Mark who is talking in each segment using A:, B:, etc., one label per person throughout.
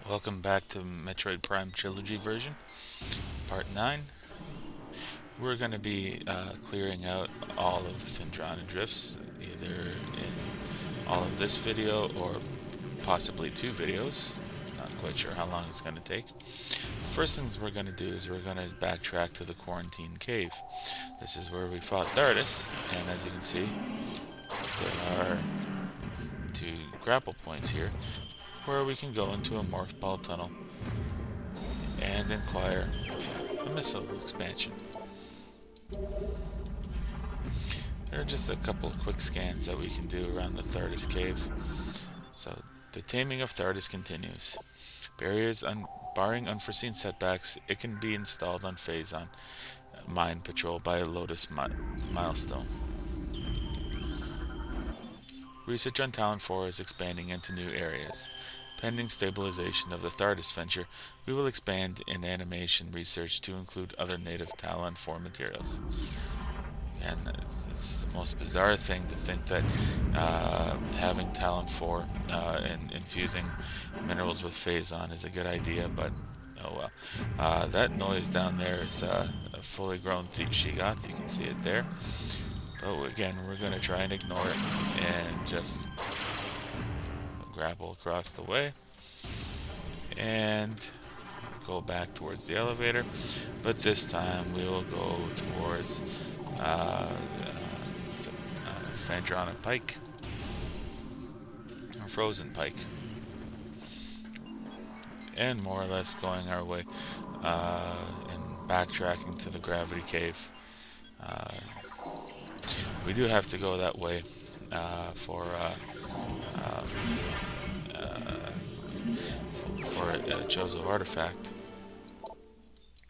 A: Welcome back to Metroid Prime Trilogy version, part 9. We're going to be clearing out all of the Phendrana drifts, either in all of this video or possibly 2 videos. Not quite sure how long it's going to take. First things we're going to do is we're going to backtrack to the Quarantine Cave. This is where we fought Thardus, and as you can see, there are 2 grapple points here where we can go into a morph ball tunnel and acquire a missile expansion. There are just a couple of quick scans that we can do around the Thardus cave. So the taming of Thardus continues. Barring unforeseen setbacks, it can be installed on Phazon Mine Patrol by a Lotus milestone. Research on Talon 4 is expanding into new areas. Pending stabilization of the Thardus venture, we will expand in animation research to include other native Talon 4 materials. And it's the most bizarre thing to think that having Talon 4 and infusing minerals with Phazon is a good idea, but oh well. That noise down there is a fully grown Sheegoth. You can see it there. But again, we're going to try and ignore it and just grapple across the way and go back towards the elevator. But this time we will go towards Phendrana Pike, or Frozen Pike, and more or less going our way and backtracking to the Gravity Cave. We do have to go that way for a Chozo artifact.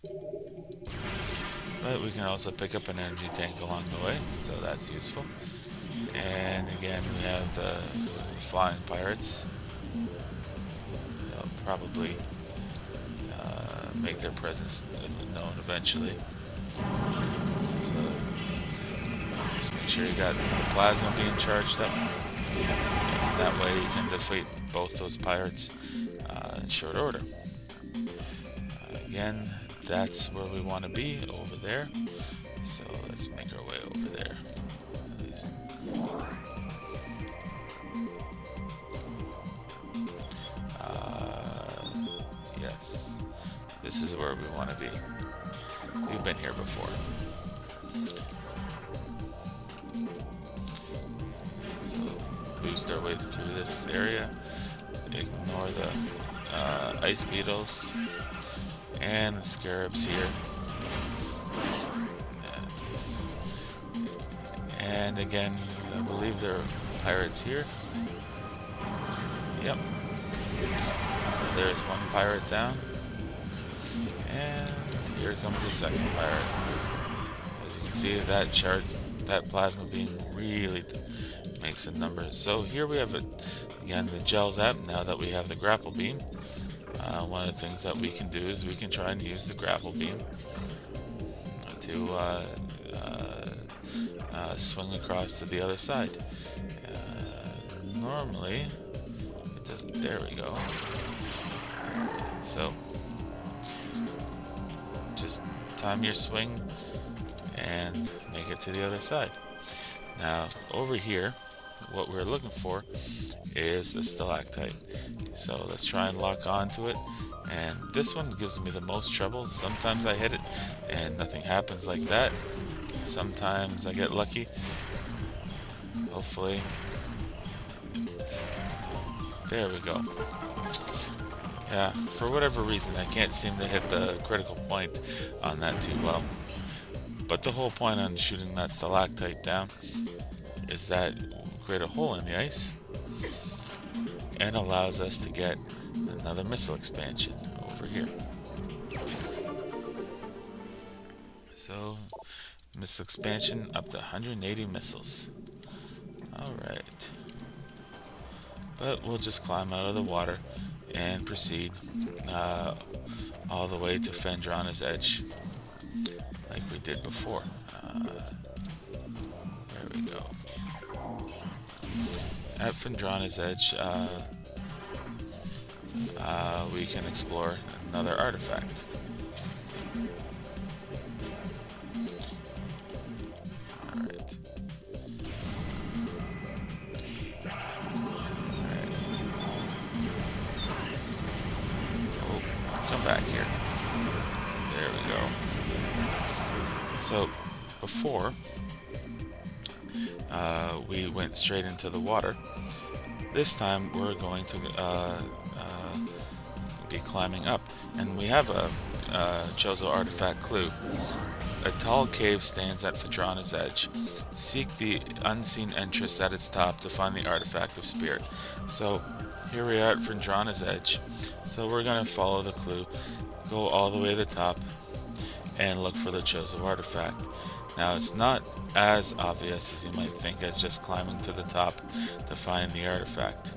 A: But we can also pick up an energy tank along the way, so that's useful. And again, we have the flying pirates. They'll probably make their presence known eventually. So just make sure you got the plasma being charged up. And that way you can defeat both those pirates in short order. Again, that's where we want to be, over there. So let's make our way over there. Yes, this is where we want to be. We've been here before. So boost our way through this area. Ignore the ice beetles and the scarabs here. And again, I believe there are pirates here. Yep. So there's one pirate down. And here comes the second pirate. As you can see, that plasma beam really makes a number. So here we have again the gel zap. Now that we have the grapple beam, one of the things that we can do is we can try and use the grapple beam to swing across to the other side. Normally, it doesn't. There we go. So just time your swing and make it to the other side. Now over here, what we're looking for is a stalactite. So let's try and lock onto it. And this one gives me the most trouble. Sometimes I hit it and nothing happens like that. Sometimes I get lucky. Hopefully. There we go. Yeah, for whatever reason, I can't seem to hit the critical point on that too well. But the whole point on shooting that stalactite down is that create a hole in the ice and allows us to get another missile expansion over here. So, missile expansion up to 180 missiles. Alright. But we'll just climb out of the water and proceed all the way to Phendrana's Edge, like we did before. There we go. At Phendrana's Edge, we can explore another artifact. Alright. Oh, come back here. There we go. So, before, we went straight into the water. This time, we're going to be climbing up. And we have a Chozo artifact clue. A tall cave stands at Phaedrana's edge. Seek the unseen entrance at its top to find the artifact of spirit. So, here we are at Phaedrana's edge. So we're going to follow the clue, go all the way to the top, and look for the Chozo artifact. Now, it's not as obvious as you might think as just climbing to the top to find the artifact.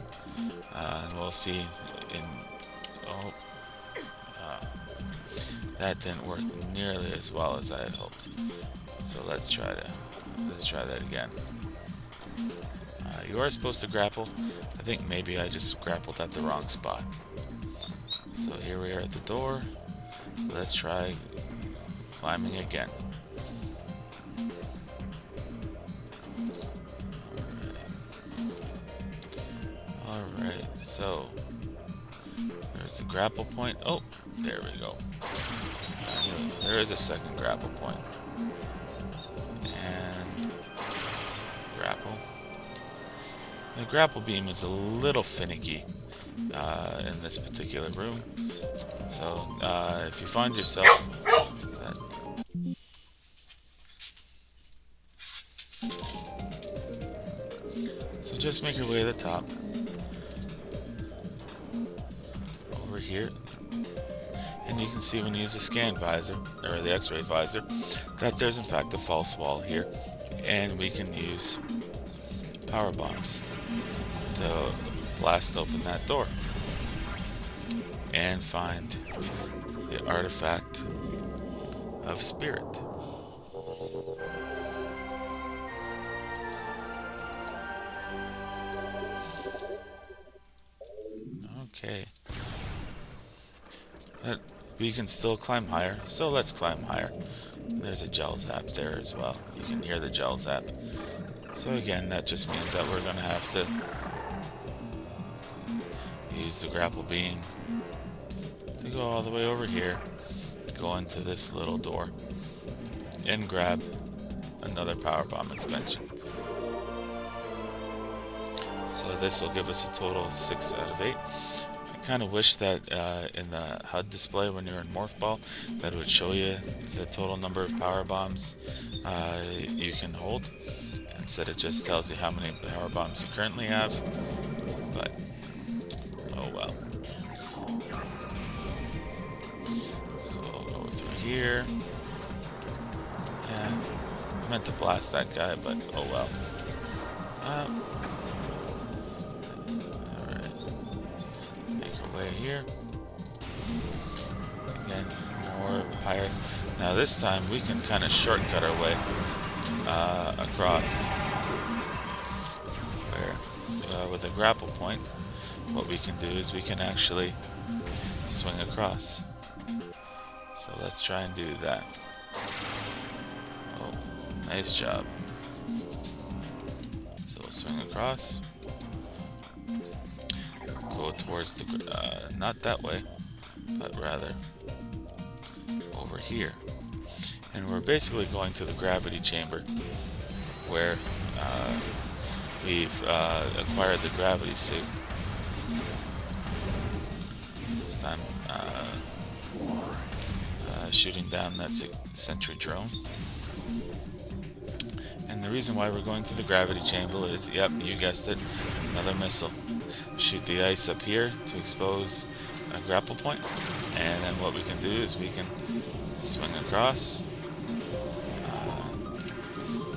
A: And we'll see in... Oh, that didn't work nearly as well as I had hoped. So let's try that again. You are supposed to grapple. I think maybe I just grappled at the wrong spot. So here we are at the door. Let's try climbing again. Alright, so there's the grapple point. Oh, there we go. There is a second grapple point. And grapple. The grapple beam is a little finicky in this particular room. So if you find yourself... So just make your way to the top. Over here. And you can see when you use the scan visor, or the x-ray visor, that there's in fact a false wall here. And we can use power bombs to blast open that door and find the artifact of spirit. Okay. But we can still climb higher, so let's climb higher. There's a gel zap there as well. You can hear the gel zap. So again, that just means that we're going to have to use the grapple beam to go all the way over here, go into this little door, and grab another power bomb expansion. So this will give us a total of 6 out of 8. I kind of wish that in the HUD display when you're in Morph Ball, that it would show you the total number of power bombs you can hold. Instead, it just tells you how many power bombs you currently have. But, oh well. So we'll go through here. Yeah, I meant to blast that guy, but oh well. Alright. Make our way here. Again, more pirates. Now this time we can kind of shortcut our way across. Where, with a grapple point, what we can do is we can actually swing across. So let's try and do that. Oh, nice job. So we'll swing across. Go towards the, not that way, but rather over here. And we're basically going to the gravity chamber where we've acquired the gravity suit. This time shooting down that sentry drone. And the reason why we're going to the gravity chamber is, yep, you guessed it, another missile. Shoot the ice up here to expose a grapple point, and then what we can do is we can swing across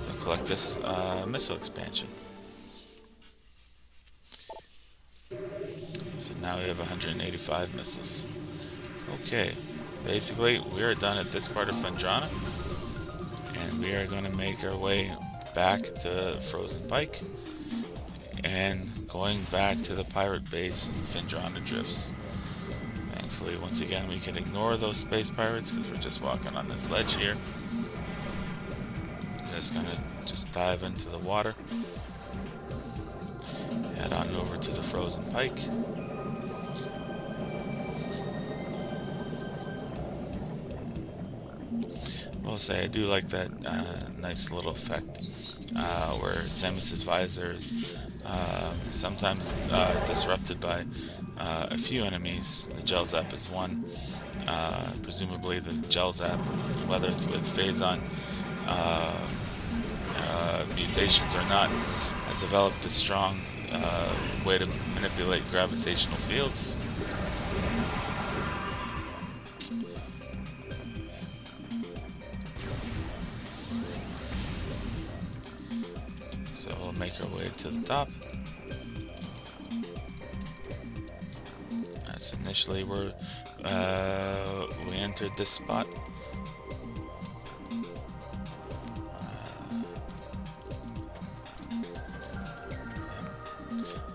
A: to collect this missile expansion. So now we have 185 missiles. Okay, basically we are done at this part of Phaedrana, and we are going to make our way back to Frozen Pike and going back to the pirate base in Phaedrana Drifts. Thankfully, once again, we can ignore those space pirates because we're just walking on this ledge here. Just gonna dive into the water. Head on over to the frozen pike. I will say I do like that nice little effect where Samus's visor is sometimes disrupted by a few enemies. The gel zap is one. Presumably the gel zap, whether with Phazon mutations or not, has developed a strong way to manipulate gravitational fields. So we'll make our way to the top. That's initially where we entered this spot.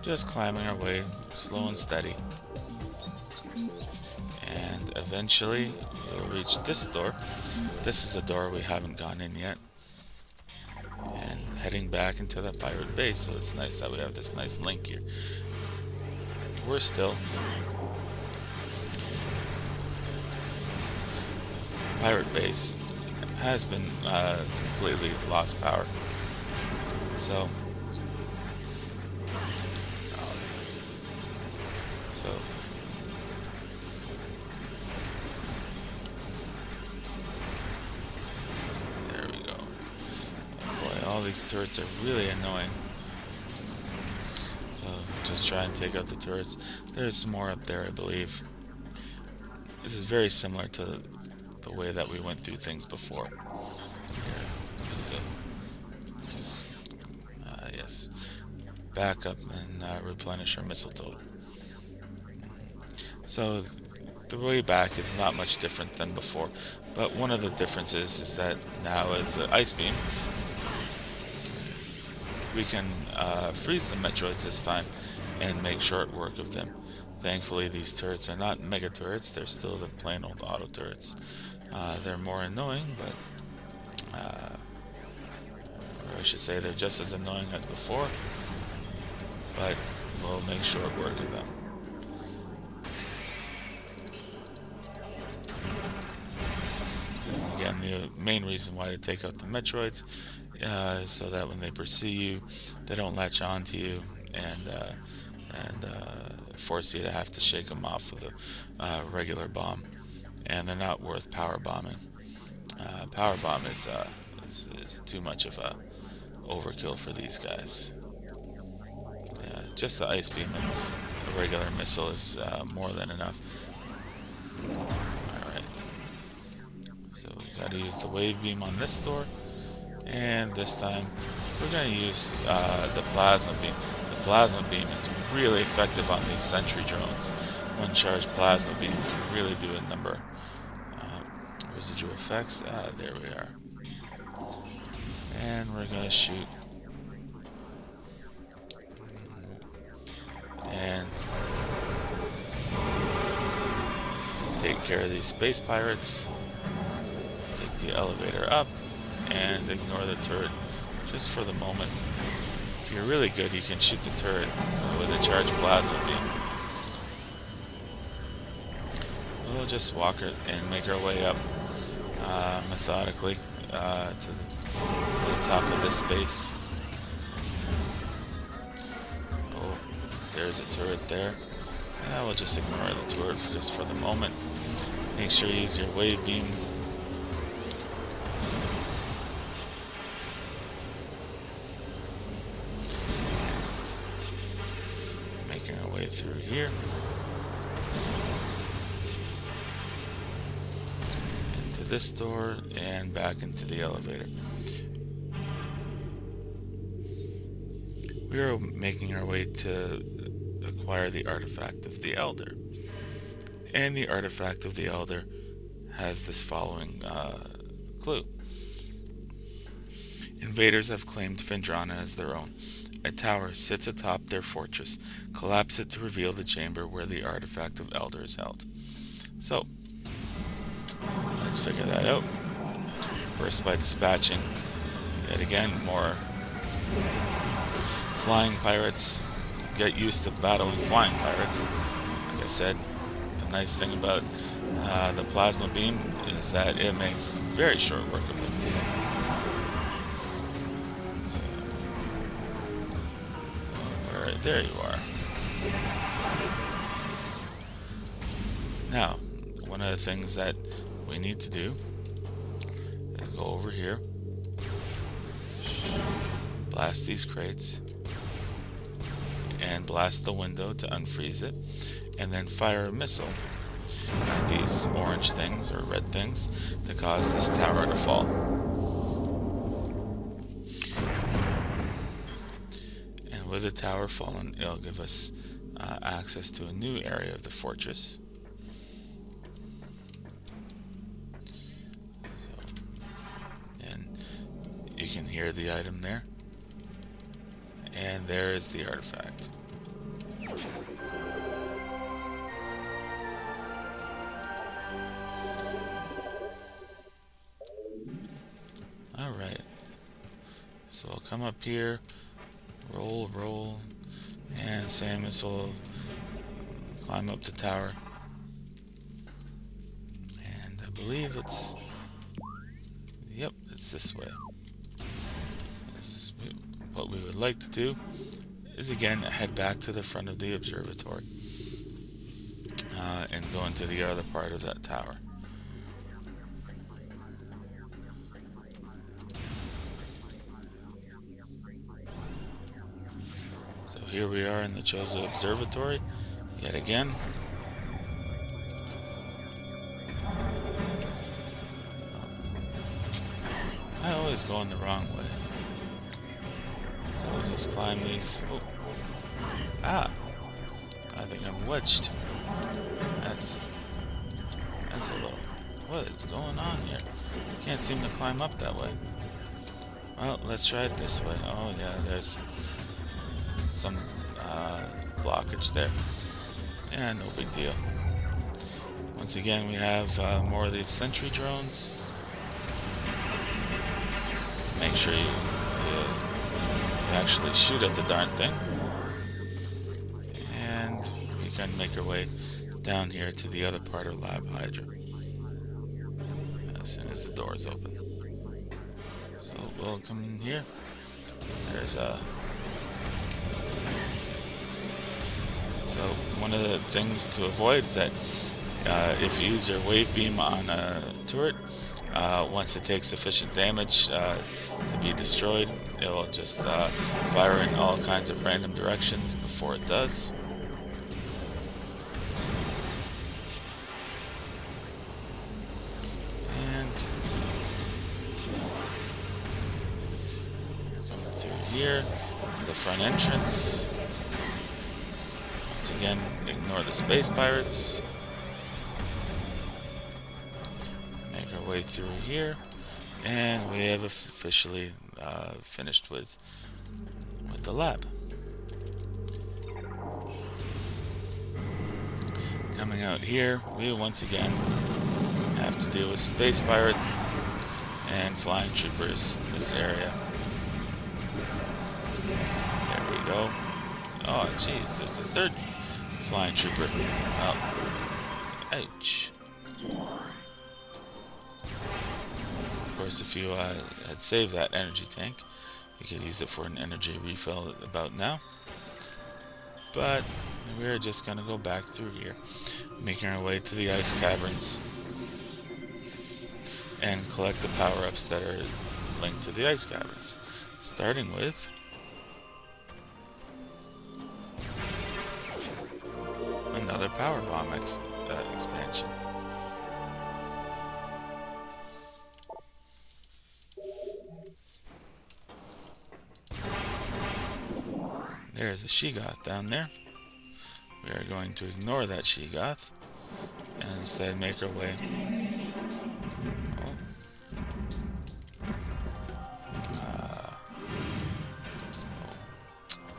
A: Just climbing our way, slow and steady. And eventually we'll reach this door. This is a door we haven't gone in yet. And heading back into the pirate base, so it's nice that we have this nice link here. We're still pirate base has been completely lost power. So there we go. Oh boy, all these turrets are really annoying. So just try and take out the turrets. There's some more up there, I believe. This is very similar to the way that we went through things before. Yes, back up and replenish our missile total. So the way back is not much different than before, but one of the differences is that now with the ice beam, we can freeze the Metroids this time and make short work of them. Thankfully, these turrets are not mega turrets, they're still the plain old auto turrets. They're more annoying, but or I should say they're just as annoying as before, but we'll make short work of them. And again, the main reason why to take out the Metroids is so that when they pursue you, they don't latch on to you and force you to have to shake them off with a regular bomb. And they're not worth power bombing. Power bomb is too much of a overkill for these guys. Just the ice beam and the regular missile is more than enough. Alright. So we gotta use the wave beam on this door. And this time we're gonna use the plasma beam. The plasma beam is really effective on these sentry drones. One charged plasma beam can really do a number. Residual effects, there we are. And we're gonna shoot. And take care of these space pirates. Take the elevator up and ignore the turret just for the moment. If you're really good, you can shoot the turret with a charged plasma beam. We'll just walk it and make our way up methodically to the top of this space. Oh, there's a turret there. We'll just ignore the turret just for the moment. Make sure you use your wave beam. Making our way through here. This door and back into the elevator. We are making our way to acquire the artifact of the Elder. And the artifact of the Elder has this following clue. Invaders have claimed Phendrana as their own. A tower sits atop their fortress. Collapse it to reveal the chamber where the artifact of Elder is held. So, let's figure that out. First by dispatching, yet again, more flying pirates. Get used to battling flying pirates. Like I said, the nice thing about the plasma beam is that it makes very short work of it. So, there you are. Now, one of the things that we need to do is go over here, blast these crates, and blast the window to unfreeze it, and then fire a missile at these orange things or red things to cause this tower to fall. And with the tower fallen, it'll give us access to a new area of the fortress. And you can hear the item there. And there is the artifact. Alright. So I'll come up here, roll, and Samus will climb up the tower. And I believe it's... Yep, it's this way. What we would like to do is again head back to the front of the observatory and go into the other part of that tower. So here we are in the Chozo Observatory yet again. I always go in the wrong way. So we'll just climb these. Oh. Ah! I think I'm wedged. That's a little... What is going on here? Can't seem to climb up that way. Well, let's try it this way. Oh yeah, there's some blockage there. Yeah, no big deal. Once again, we have more of these sentry drones. Make sure you actually shoot at the darn thing. And we can make our way down here to the other part of Lab Hydra as soon as the door is open. So we'll come in here. There's a... So one of the things to avoid is that if you use your wave beam on a turret, once it takes sufficient damage to be destroyed, it'll just fire in all kinds of random directions before it does. And coming through here to the front entrance. Once again, ignore the space pirates. Make our way through here, and we have officially finished with the lab. Coming out here, we once again have to deal with space pirates and flying troopers in this area. There we go. Oh, jeez, there's a third flying trooper. Oh, ouch. Of course, if you had saved that energy tank, you could use it for an energy refill about now. But we're just going to go back through here, making our way to the ice caverns and collect the power-ups that are linked to the ice caverns. Starting with another power bomb expansion. There's a Sheegoth down there. We are going to ignore that Sheegoth and instead make our way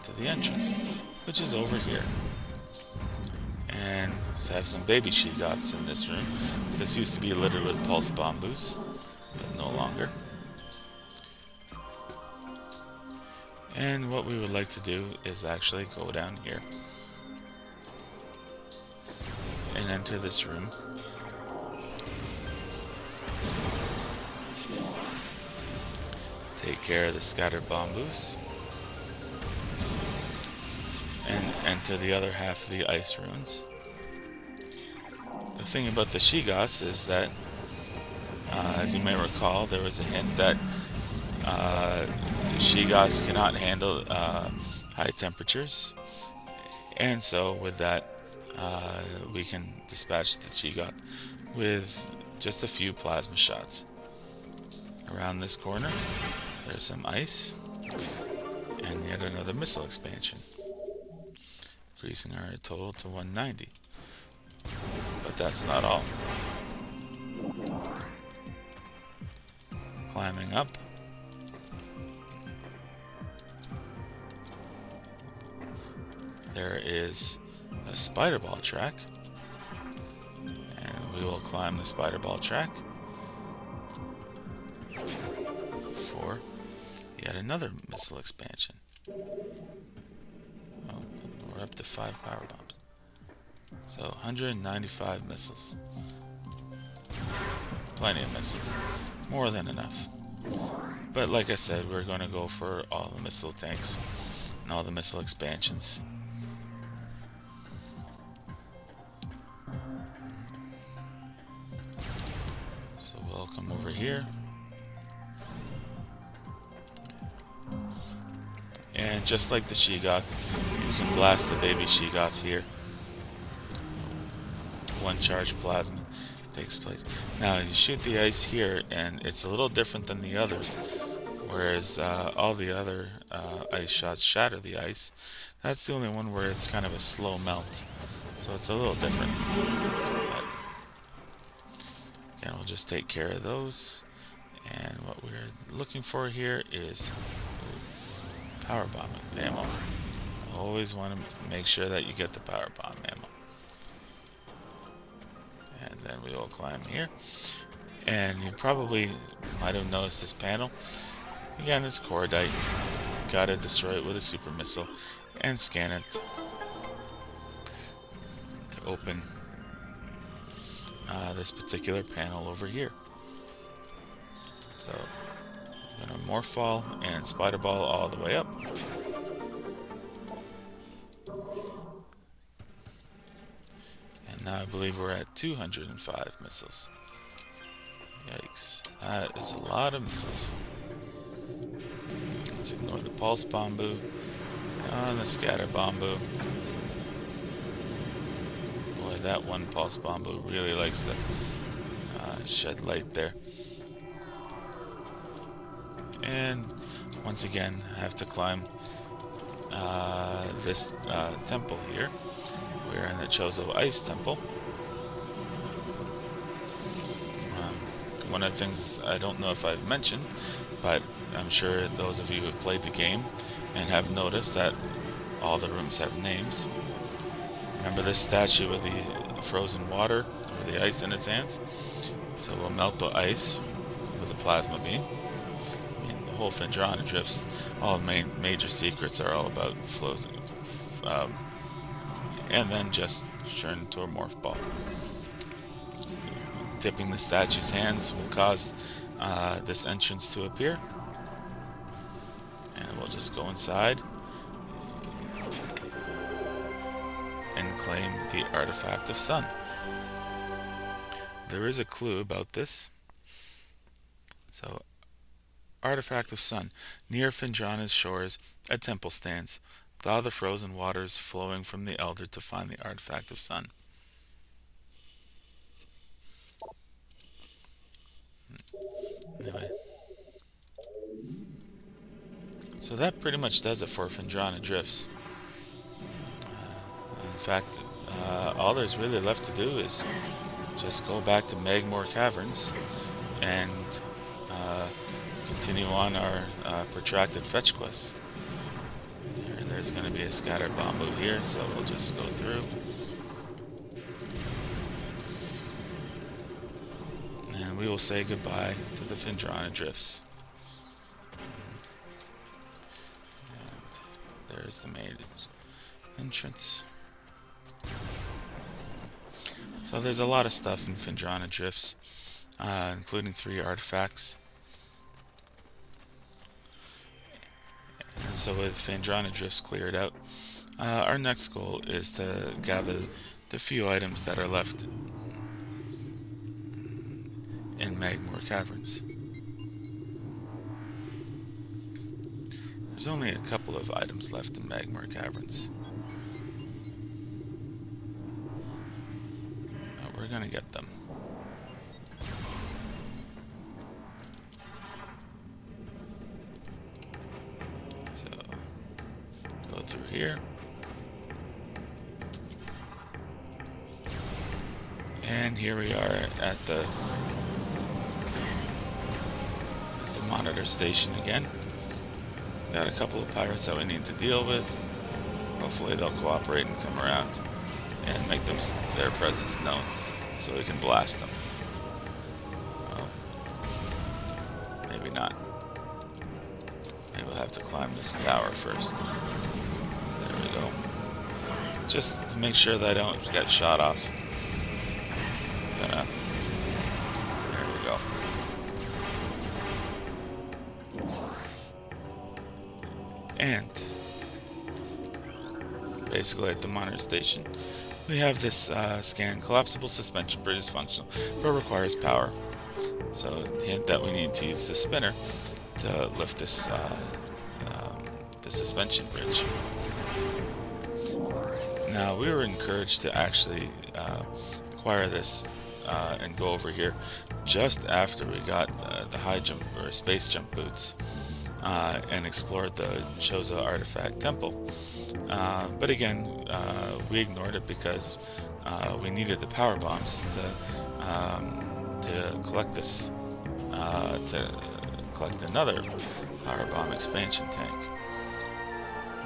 A: to the entrance, which is over here. And have some baby Shigoths in this room. This used to be littered with pulse bamboos, but no longer. And what we would like to do is actually go down here and enter this room. Take care of the scattered bamboos. And enter the other half of the ice ruins. The thing about the Shigoths is that, as you may recall, there was a hint that Shigoths cannot handle high temperatures. And so with that, we can dispatch the Shigoth with just a few plasma shots. Around this corner, there's some ice, and yet another missile expansion, increasing our total to 190. But that's not all. Climbing up, there is a spider ball track, and we will climb the spider ball track for yet another missile expansion. Oh, we're up to 5 power bombs. So 195 missiles. Plenty of missiles. More than enough. But like I said, we're going to go for all the missile tanks and all the missile expansions. So we'll come over here. And just like the Shigoth, you can blast the baby Shigoth here. One charge plasma takes place. Now you shoot the ice here, and it's a little different than the others. Whereas all the other ice shots shatter the ice. That's the only one where it's kind of a slow melt. So it's a little different. But again, we'll just take care of those. And what we're looking for here is power bomb ammo. Always want to make sure that you get the power bomb ammo. And then we will climb here. And you probably might have noticed this panel. Again, it's cordite. Gotta destroy it with a super missile and scan it to open this particular panel over here. So I'm gonna Morphball and Spider Ball all the way up. And now I believe we're at 205 missiles. Yikes. That is a lot of missiles. Let's ignore the Pulse Bamboo and the Scatter Bamboo. Boy, that one Pulse Bamboo really likes to shed light there. And once again, I have to climb this temple here. We're in the Chozo Ice Temple. One of the things I don't know if I've mentioned, but I'm sure those of you who have played the game and have noticed that all the rooms have names. Remember this statue with the frozen water or the ice in its hands? So we'll melt the ice with a plasma beam. The whole Phendrana Drifts, all the major secrets are all about flows, and then just turn into a morph ball. Tipping the statue's hands will cause this entrance to appear, and we'll just go inside and claim the Artifact of Sun. There is a clue about this. So, Artifact of Sun. Near Phendrana's shores, a temple stands. Thaw the frozen waters flowing from the Elder to find the Artifact of Sun. Anyway. So that pretty much does it for Phendrana Drifts. In fact, all there's really left to do is just go back to Magmore Caverns and continue on our protracted fetch quest. There's going to be a scattered bamboo here, so we'll just go through. and we will say goodbye to the Phendrana Drifts. And there's the main entrance. So there's a lot of stuff in Phendrana Drifts, including 3 artifacts. And so with Phendrana Drifts cleared out, our next goal is to gather the few items that are left in Magmoor Caverns. There's only a couple of items left in Magmoor Caverns. But we're gonna get them. So, go through here. And here we are at the monitor station again. Got a couple of pirates that we need to deal with. Hopefully they'll cooperate and come around and make their presence known so we can blast them. Well, maybe not. Maybe we'll have to climb this tower first. There we go. Just to make sure that I don't get shot off. There we go. And basically at the monitor station, we have this scan. Collapsible suspension bridge is functional, but requires power. So hint that we need to use the spinner to lift this the suspension bridge. Now we were encouraged to actually acquire this and go over here just after we got the high jump or space jump boots. And explored the Choza Artifact Temple. But again, we ignored it because we needed the power bombs to collect this, to collect another power bomb expansion tank.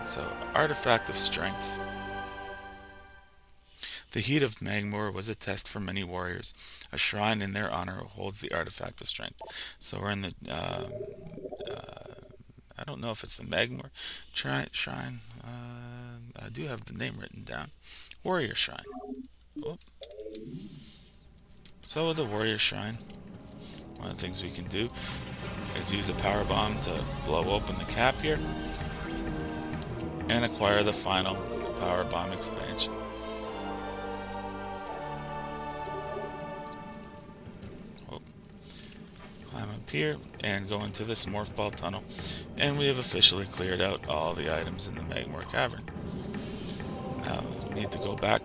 A: So, Artifact of Strength. The heat of Magmoor was a test for many warriors. A shrine in their honor holds the Artifact of Strength. So we're in the I don't know if it's the Magmoor Shrine. I do have the name written down. Warrior Shrine. Oh. So with the Warrior Shrine, one of the things we can do is use a power bomb to blow open the cap here and acquire the final power bomb expansion. Climb up here and go into this morph ball tunnel, and we have officially cleared out all the items in the Magmoor Cavern. Now we need to go back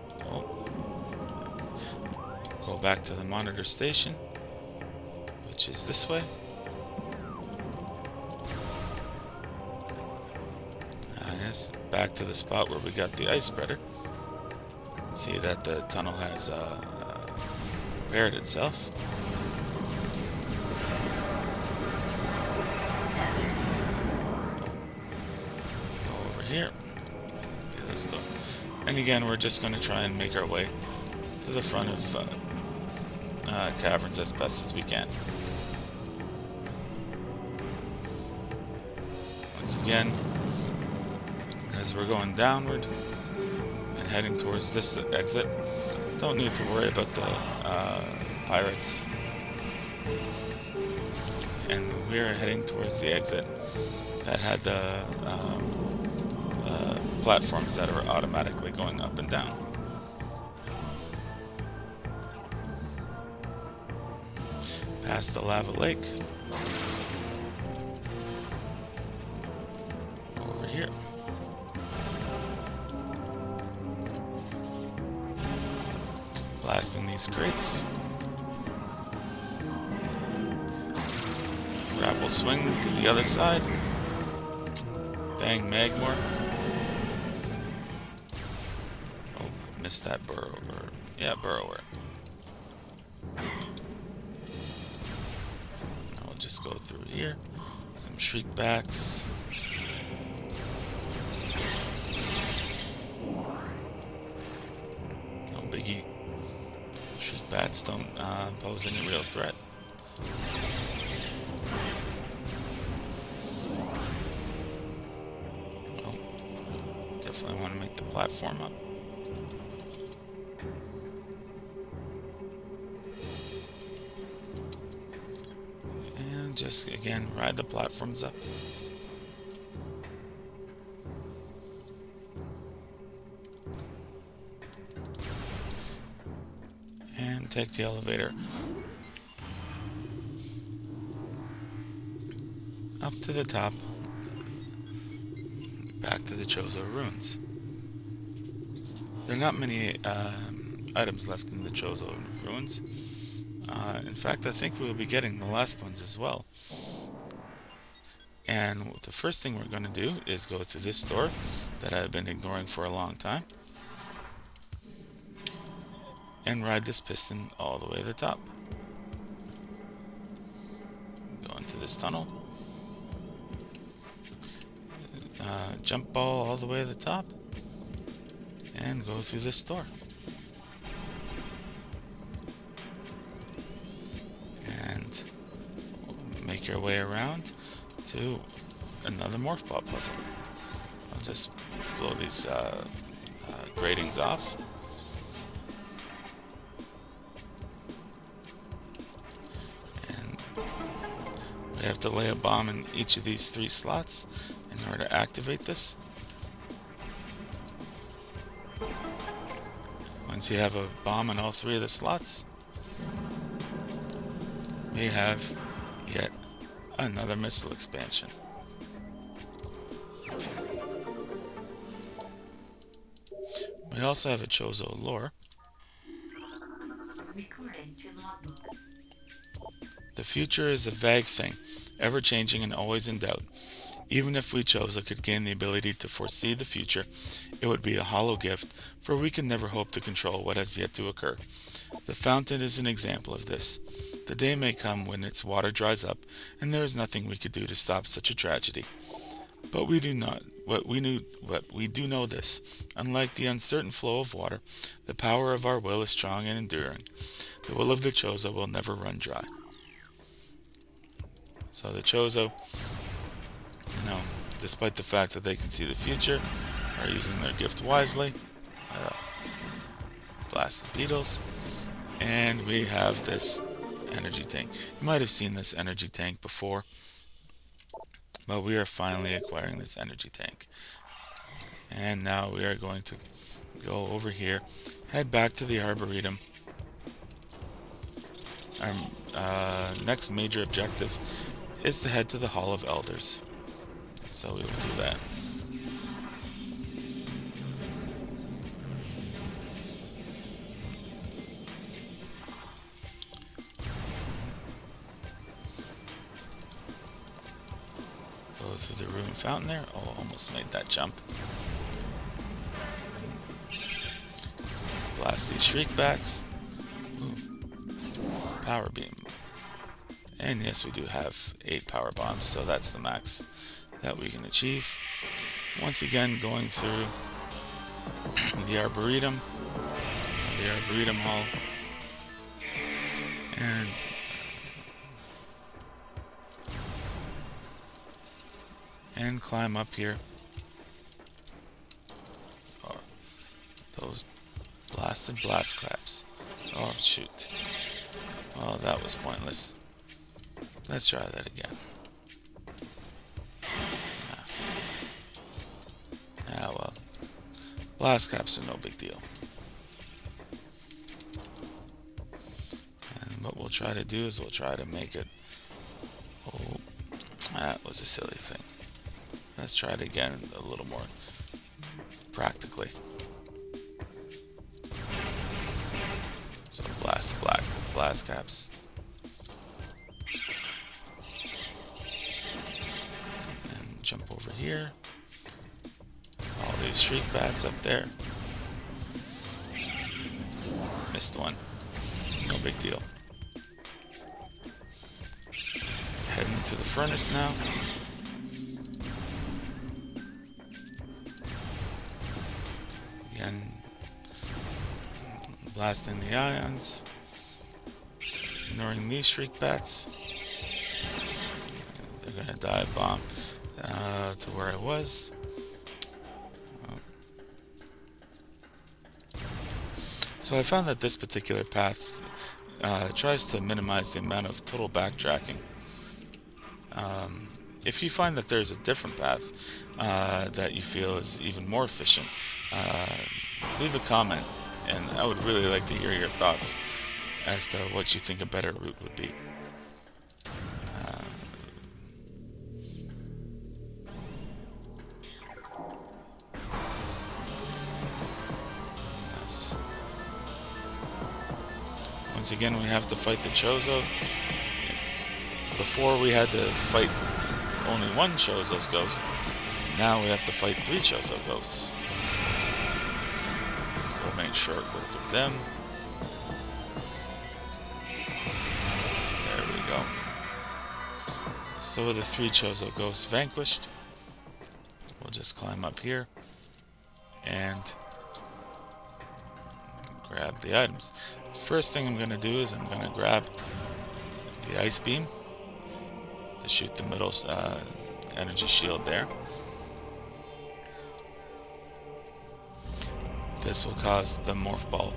A: to the monitor station, which is this way. Yes, back to the spot where we got the ice spreader. See that the tunnel has repaired itself. Here, and again we're just going to try and make our way to the front of caverns as best as we can. Once again, as we're going downward and heading towards this exit, don't need to worry about the pirates, and we're heading towards the exit that had the platforms that are automatically going up and down. Past the lava lake. Over here. Blasting these crates. Grapple swing to the other side. Dang Magmoor. Missed that burrower. Yeah, burrower. I'll just go through here. Some shriekbacks. No biggie. Shriekbacks don't pose any real threat. Oh, definitely want to make the platform up. And just, again, ride the platforms up. And take the elevator up to the top, back to the Chozo ruins. There are not many items left in the Chozo ruins. In fact, I think we'll be getting the last ones as well. And the first thing we're going to do is go through this door that I've been ignoring for a long time, and ride this piston all the way to the top. Go into this tunnel, jump ball all the way to the top, and go through this door. And make your way around to another morph ball puzzle. I'll just blow these gratings off. And we have to lay a bomb in each of these 3 slots in order to activate this. Once you have a bomb in all 3 of the slots, we have yet another missile expansion. We also have a Chozo lore. The future is a vague thing, ever changing and always in doubt. Even if we Chozo could gain the ability to foresee the future, it would be a hollow gift, for we can never hope to control what has yet to occur. The fountain is an example of this. The day may come when its water dries up, and there is nothing we could do to stop such a tragedy. But we do know this. Unlike the uncertain flow of water, the power of our will is strong and enduring. The will of the Chozo will never run dry. So the Chozo, despite the fact that they can see the future, are using their gift wisely. Blast the beetles. And we have this energy tank. You might have seen this energy tank before, but we are finally acquiring this energy tank. And now we are going to go over here, head back to the Arboretum. Our next major objective is to head to the Hall of Elders. So we will do that. Go through the ruined fountain there. Oh, almost made that jump. Blast these shriek bats. Ooh. Power beam. And yes, we do have 8 power bombs, so that's the max that we can achieve. Once again, going through the Arboretum, the Arboretum Hall, and climb up here. Oh, those blasted blast claps. Oh, shoot. Oh, that was pointless. Let's try that again. Ah, well. Blast caps are no big deal. And what we'll try to do is we'll try to make it... Oh, that was a silly thing. Let's try it again a little more practically. So blast the blast caps. And jump over here. All these shriek bats up there. Missed one. No big deal. Heading to the furnace now. Again, blasting the ions. Ignoring these shriek bats. They're gonna dive bomb to where I was. So I found that this particular path tries to minimize the amount of total backtracking. If you find that there's a different path that you feel is even more efficient, leave a comment, and I would really like to hear your thoughts as to what you think a better route would be. Yes. Once again, we have to fight the Chozo. Before we had to fight only one Chozo's ghost. Now we have to fight 3 Chozo ghosts. We'll make short work of them. There we go. So with the 3 Chozo ghosts vanquished, we'll just climb up here and grab the items. First thing I'm going to do is I'm going to grab the ice beam to shoot the middle energy shield there. This will cause the morph ball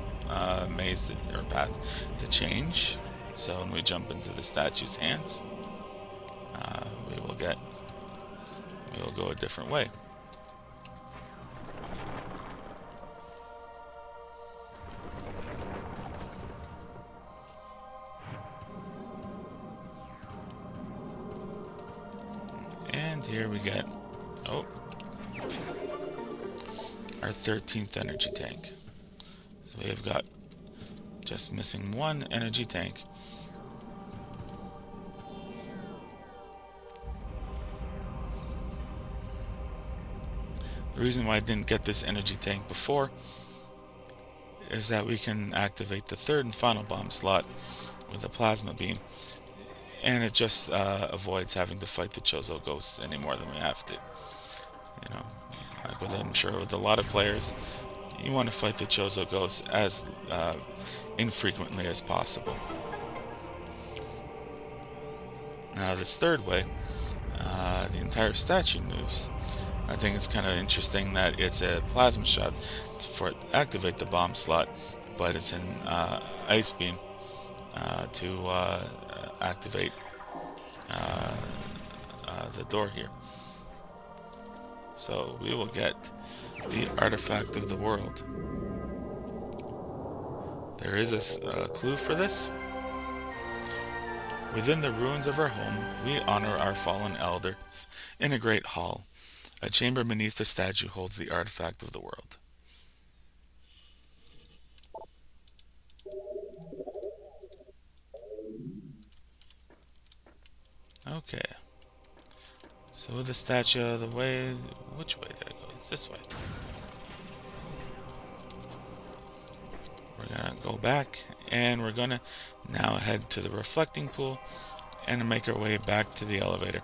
A: maze or path to change. So when we jump into the statue's hands, we will go a different way. And here we get, our 13th energy tank. So we have got just missing 1 energy tank. The reason why I didn't get this energy tank before is that we can activate the 3rd and final bomb slot with a plasma beam, and it just avoids having to fight the Chozo ghosts any more than we have to. You know, like I'm sure with a lot of players, you want to fight the Chozo ghosts as infrequently as possible. Now this 3rd way, the entire statue moves. I think it's kind of interesting that it's a plasma shot for it to activate the bomb slot, but it's an ice beam to activate the door here. So we will get the artifact of the world. There is a clue for this. Within the ruins of our home, we honor our fallen elders in a great hall. A chamber beneath the statue holds the artifact of the world. Okay. So with the statue of the way, which way did I go? It's this way. We're gonna go back, and we're gonna now head to the reflecting pool and make our way back to the elevator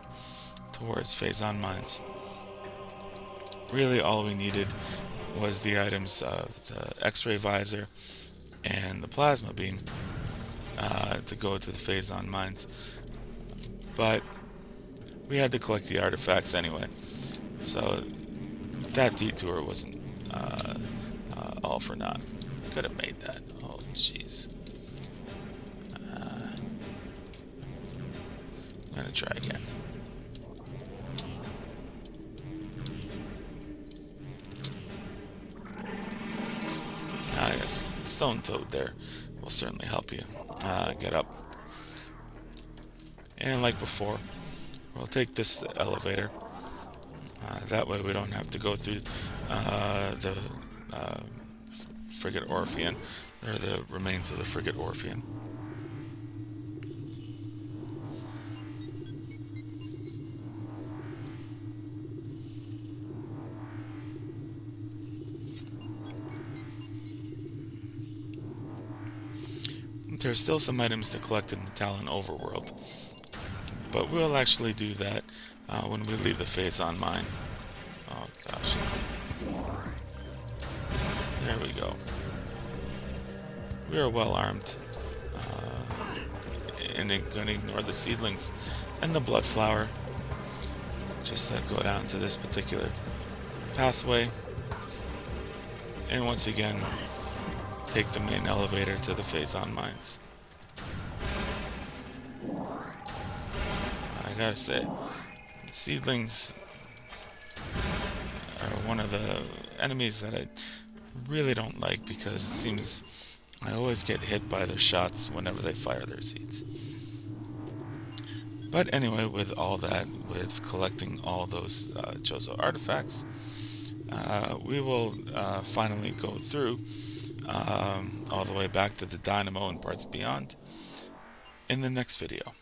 A: towards Phazon Mines. Really all we needed was the items of the X-ray visor and the plasma beam to go to the Phazon Mines. But we had to collect the artifacts anyway, so that detour wasn't all for naught. Could have made that. Oh, jeez. I'm gonna try again. Ah, yes, the stone toad there will certainly help you get up. And like before, we'll take this elevator. That way we don't have to go through the frigate Orpheon, or the remains of the frigate Orpheon. There's still some items to collect in the Talon Overworld, but we'll actually do that when we leave the Phazon Mine. Oh gosh. There we go. We are well armed. going to ignore the seedlings and the blood flower. Just go down to this particular pathway. And once again, take the main elevator to the Phazon mines. I gotta say, seedlings are one of the enemies that I really don't like, because it seems I always get hit by their shots whenever they fire their seeds. But anyway, with all that, with collecting all those Chozo artifacts, we will finally go through all the way back to the Dynamo and parts beyond in the next video.